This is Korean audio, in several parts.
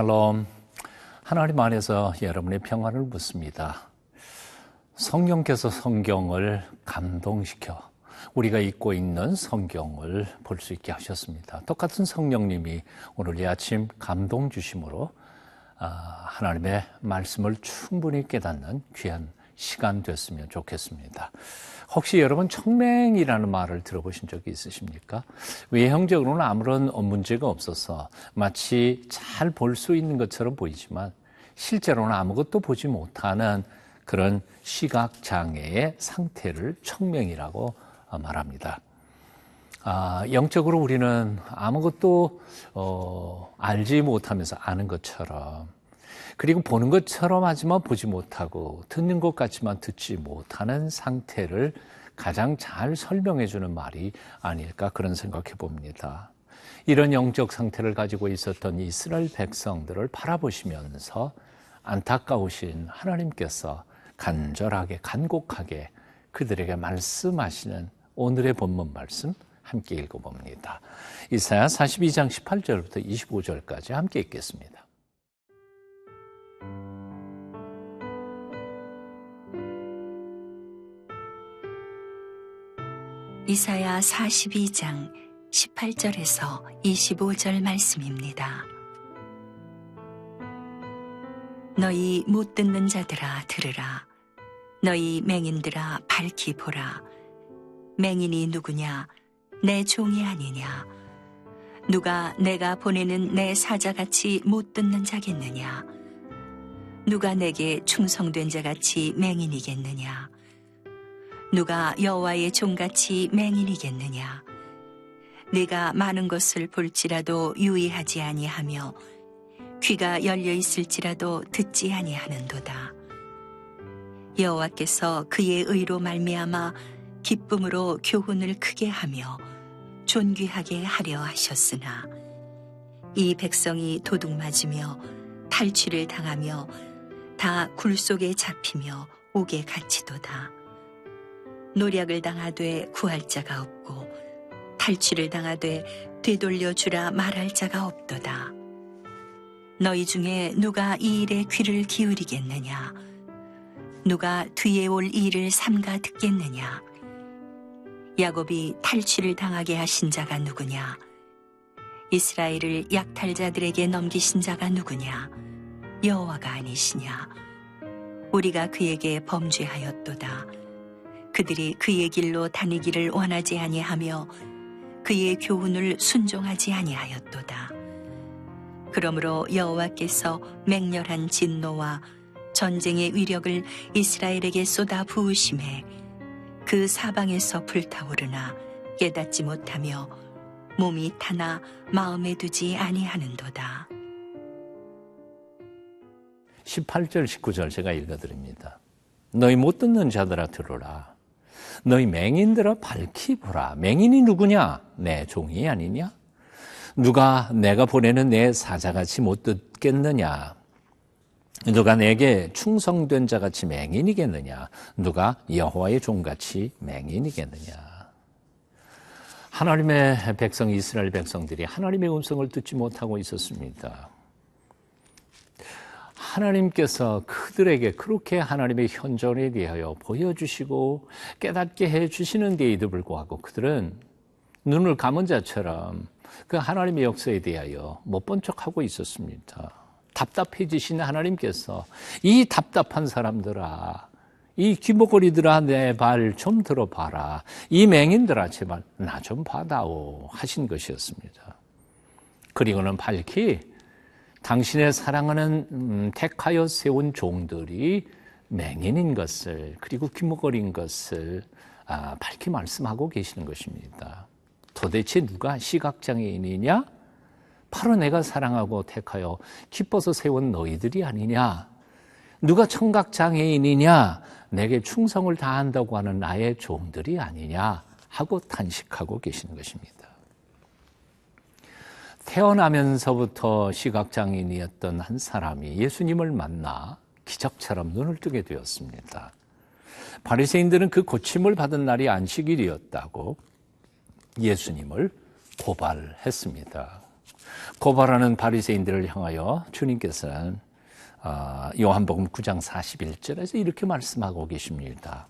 샬롬. 하나님 안에서 여러분의 평안을 묻습니다. 성령께서 성경을 감동시켜 우리가 읽고 있는 성경을 볼 수 있게 하셨습니다. 똑같은 성령님이 오늘 이 아침 감동 주심으로 하나님의 말씀을 충분히 깨닫는 귀한 시간 됐으면 좋겠습니다. 혹시 여러분 청맹이라는 말을 들어보신 적이 있으십니까? 외형적으로는 아무런 문제가 없어서 마치 잘 볼 수 있는 것처럼 보이지만 실제로는 아무것도 보지 못하는 그런 시각장애의 상태를 청맹이라고 말합니다. 영적으로 우리는 아무것도 알지 못하면서 아는 것처럼, 그리고 보는 것처럼 하지만 보지 못하고 듣는 것 같지만 듣지 못하는 상태를 가장 잘 설명해 주는 말이 아닐까 그런 생각해 봅니다. 이런 영적 상태를 가지고 있었던 이스라엘 백성들을 바라보시면서 안타까우신 하나님께서 간절하게 간곡하게 그들에게 말씀하시는 오늘의 본문 말씀 함께 읽어봅니다. 이사야 42장 18절부터 25절까지 함께 읽겠습니다. 이사야 42장 18절에서 25절 말씀입니다. 너희 못 듣는 자들아 들으라. 너희 맹인들아 밝히 보라. 맹인이 누구냐? 내 종이 아니냐? 누가 내가 보내는 내 사자같이 못 듣는 자겠느냐? 누가 내게 충성된 자같이 맹인이겠느냐? 누가 여호와의 종같이 맹인이겠느냐? 네가 많은 것을 볼지라도 유의하지 아니하며 귀가 열려 있을지라도 듣지 아니하는도다. 여호와께서 그의 의로 말미암아 기쁨으로 교훈을 크게 하며 존귀하게 하려 하셨으나 이 백성이 도둑맞으며 탈취를 당하며 다 굴 속에 잡히며 옥에 갇히도다. 노략을 당하되 구할 자가 없고 탈취를 당하되 되돌려 주라 말할 자가 없도다. 너희 중에 누가 이 일에 귀를 기울이겠느냐? 누가 뒤에 올 일을 삼가 듣겠느냐? 야곱이 탈취를 당하게 하신 자가 누구냐? 이스라엘을 약탈자들에게 넘기신 자가 누구냐? 여호와가 아니시냐? 우리가 그에게 범죄하였도다. 그들이 그의 길로 다니기를 원하지 아니하며 그의 교훈을 순종하지 아니하였도다. 그러므로 여호와께서 맹렬한 진노와 전쟁의 위력을 이스라엘에게 쏟아 부으심에 그 사방에서 불타오르나 깨닫지 못하며 몸이 타나 마음에 두지 아니하는도다. 18절 19절 제가 읽어드립니다. 너희 못 듣는 자들아 들으라. 너희 맹인들아 밝히 보라. 맹인이 누구냐? 내 종이 아니냐? 누가 내가 보내는 내 사자같이 못 듣겠느냐? 누가 내게 충성된 자같이 맹인이겠느냐? 누가 여호와의 종같이 맹인이겠느냐? 하나님의 백성 이스라엘 백성들이 하나님의 음성을 듣지 못하고 있었습니다. 하나님께서 그들에게 그렇게 하나님의 현존에 대하여 보여주시고 깨닫게 해주시는 데에도 불구하고 그들은 눈을 감은 자처럼 그 하나님의 역사에 대하여 못 본 척하고 있었습니다. 답답해지신 하나님께서 이 답답한 사람들아, 이 귀머거리들아 내 발 좀 들어봐라. 이 맹인들아 제발 나 좀 봐다오 하신 것이었습니다. 그리고는 밝히 당신의 사랑하는 택하여 세운 종들이 맹인인 것을 그리고 귀머거린 것을 밝히 말씀하고 계시는 것입니다. 도대체 누가 시각장애인이냐? 바로 내가 사랑하고 택하여 기뻐서 세운 너희들이 아니냐? 누가 청각장애인이냐? 내게 충성을 다한다고 하는 나의 종들이 아니냐? 하고 탄식하고 계시는 것입니다. 태어나면서부터 시각장애인이었던 한 사람이 예수님을 만나 기적처럼 눈을 뜨게 되었습니다. 바리새인들은 그 고침을 받은 날이 안식일이었다고 예수님을 고발했습니다. 고발하는 바리새인들을 향하여 주님께서는 요한복음 9장 41절에서 이렇게 말씀하고 계십니다.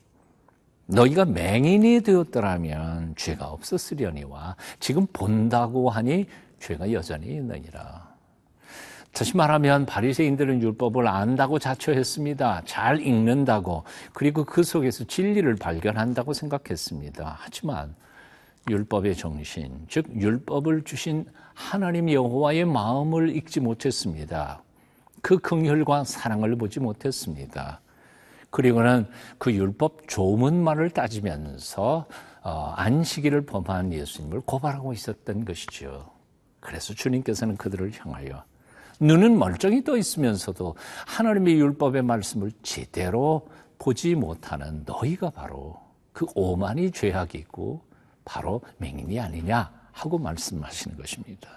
너희가 맹인이 되었더라면 죄가 없었으려니와 지금 본다고 하니 죄가 여전히 있느니라. 다시 말하면 바리새인들은 율법을 안다고 자처했습니다. 잘 읽는다고, 그리고 그 속에서 진리를 발견한다고 생각했습니다. 하지만 율법의 정신, 즉 율법을 주신 하나님 여호와의 마음을 읽지 못했습니다. 그 긍휼과 사랑을 보지 못했습니다. 그리고는 그 율법 조문말을 따지면서 안식일을 범한 예수님을 고발하고 있었던 것이죠. 그래서 주님께서는 그들을 향하여 눈은 멀쩡히 떠 있으면서도 하나님의 율법의 말씀을 제대로 보지 못하는 너희가 바로 그 오만이 죄악이고 바로 맹인이 아니냐 하고 말씀하시는 것입니다.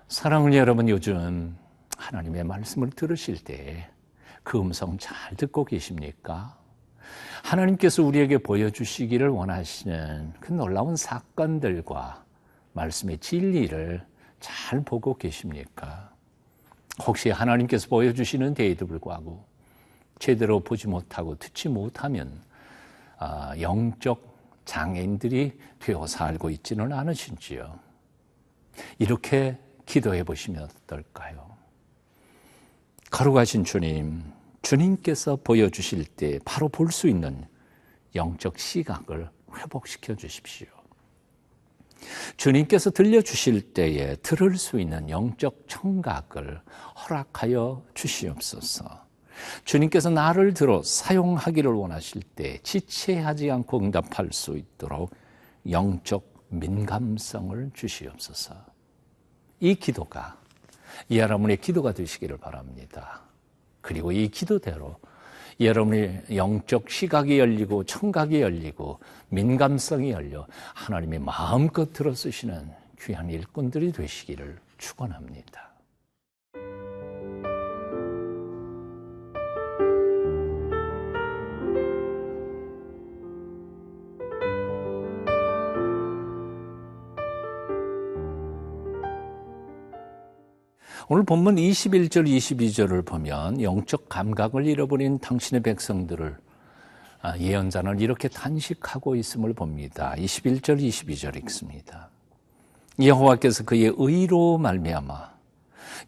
사랑하는 여러분, 요즘 하나님의 말씀을 들으실 때 그 음성 잘 듣고 계십니까? 하나님께서 우리에게 보여주시기를 원하시는 그 놀라운 사건들과 말씀의 진리를 잘 보고 계십니까? 혹시 하나님께서 보여주시는 데에도 불구하고 제대로 보지 못하고 듣지 못하면 영적 장애인들이 되어 살고 있지는 않으신지요? 이렇게 기도해 보시면 어떨까요? 거룩하신 주님, 주님께서 보여주실 때 바로 볼 수 있는 영적 시각을 회복시켜 주십시오. 주님께서 들려주실 때에 들을 수 있는 영적 청각을 허락하여 주시옵소서. 주님께서 나를 들어 사용하기를 원하실 때 지체하지 않고 응답할 수 있도록 영적 민감성을 주시옵소서. 이 기도가 여러분의 기도가 되시기를 바랍니다. 그리고 이 기도대로 여러분의 영적 시각이 열리고 청각이 열리고 민감성이 열려 하나님의 마음껏 들어쓰시는 귀한 일꾼들이 되시기를 축원합니다. 오늘 본문 21절, 22절을 보면 영적 감각을 잃어버린 당신의 백성들을 예언자는 이렇게 단식하고 있음을 봅니다. 21절, 22절 읽습니다. 여호와께서 그의 의로 말미암아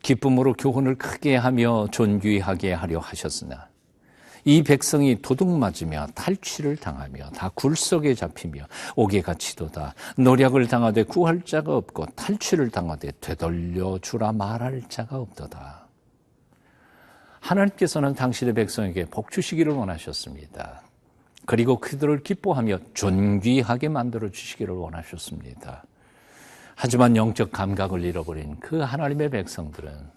기쁨으로 교훈을 크게 하며 존귀하게 하려 하셨으나 이 백성이 도둑맞으며 탈취를 당하며 다 굴속에 잡히며 옥에 갇히도다. 노략을 당하되 구할 자가 없고 탈취를 당하되 되돌려 주라 말할 자가 없도다. 하나님께서는 당신의 백성에게 복 주시기를 원하셨습니다. 그리고 그들을 기뻐하며 존귀하게 만들어 주시기를 원하셨습니다. 하지만 영적 감각을 잃어버린 그 하나님의 백성들은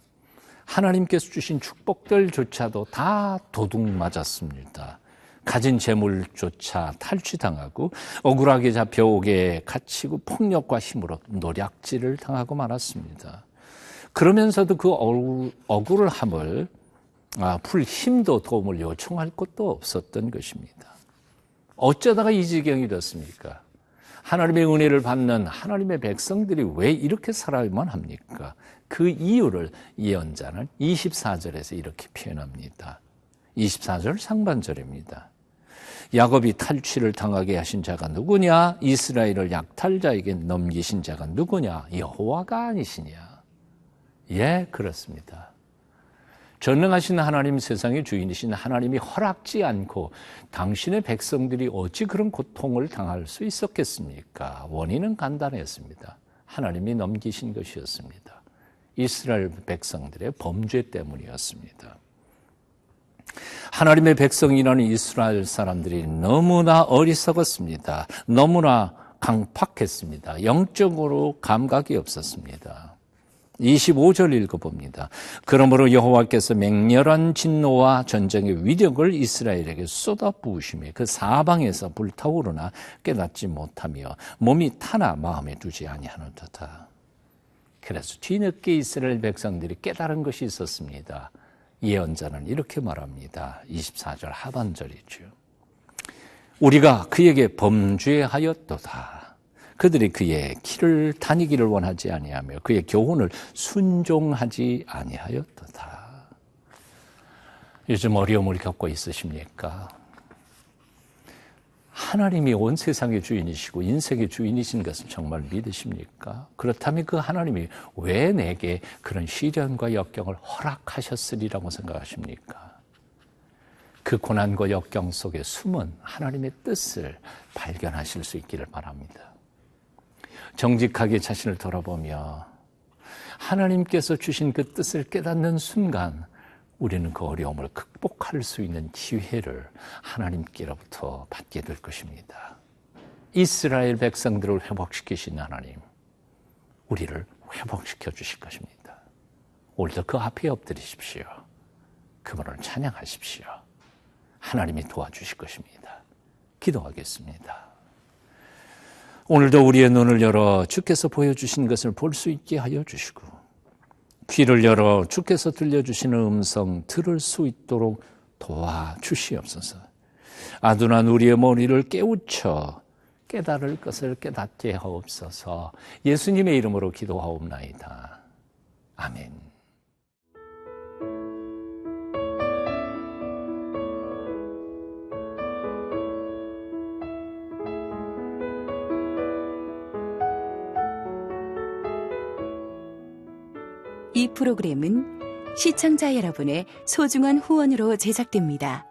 하나님께서 주신 축복들조차도 다 도둑맞았습니다. 가진 재물조차 탈취당하고 억울하게 잡혀 옥에 갇히고 폭력과 힘으로 노략질을 당하고 말았습니다. 그러면서도 그 억울함을 풀 힘도 도움을 요청할 것도 없었던 것입니다. 어쩌다가 이 지경이 됐습니까? 하나님의 은혜를 받는 하나님의 백성들이 왜 이렇게 살아야만 합니까? 그 이유를 예언자는 24절에서 이렇게 표현합니다. 24절 상반절입니다. 야곱이 탈취를 당하게 하신 자가 누구냐? 이스라엘을 약탈자에게 넘기신 자가 누구냐? 여호와가 아니시냐? 예, 그렇습니다. 전능하신 하나님, 세상의 주인이신 하나님이 허락지 않고 당신의 백성들이 어찌 그런 고통을 당할 수 있었겠습니까? 원인은 간단했습니다. 하나님이 넘기신 것이었습니다. 이스라엘 백성들의 범죄 때문이었습니다. 하나님의 백성이라는 이스라엘 사람들이 너무나 어리석었습니다. 너무나 강팍했습니다. 영적으로 감각이 없었습니다. 25절 읽어봅니다. 그러므로 여호와께서 맹렬한 진노와 전쟁의 위력을 이스라엘에게 쏟아부으시며 그 사방에서 불타오르나 깨닫지 못하며 몸이 타나 마음에 두지 아니하는도다. 그래서 뒤늦게 이스라엘 백성들이 깨달은 것이 있었습니다. 예언자는 이렇게 말합니다. 24절 하반절이죠. 우리가 그에게 범죄하였도다. 그들이 그의 길을 다니기를 원하지 아니하며 그의 교훈을 순종하지 아니하였도다. 요즘 어려움을 겪고 있으십니까? 하나님이 온 세상의 주인이시고 인생의 주인이신 것을 정말 믿으십니까? 그렇다면 그 하나님이 왜 내게 그런 시련과 역경을 허락하셨으리라고 생각하십니까? 그 고난과 역경 속에 숨은 하나님의 뜻을 발견하실 수 있기를 바랍니다. 정직하게 자신을 돌아보며 하나님께서 주신 그 뜻을 깨닫는 순간 우리는 그 어려움을 극복할 수 있는 기회를 하나님께로부터 받게 될 것입니다. 이스라엘 백성들을 회복시키신 하나님, 우리를 회복시켜 주실 것입니다. 오늘도 그 앞에 엎드리십시오. 그분을 찬양하십시오. 하나님이 도와주실 것입니다. 기도하겠습니다. 오늘도 우리의 눈을 열어 주께서 보여주신 것을 볼 수 있게 하여 주시고 귀를 열어 주께서 들려주시는 음성 들을 수 있도록 도와주시옵소서. 아둔한 우리의 머리를 깨우쳐 깨달을 것을 깨닫게 하옵소서. 예수님의 이름으로 기도하옵나이다. 아멘. 이 프로그램은 시청자 여러분의 소중한 후원으로 제작됩니다.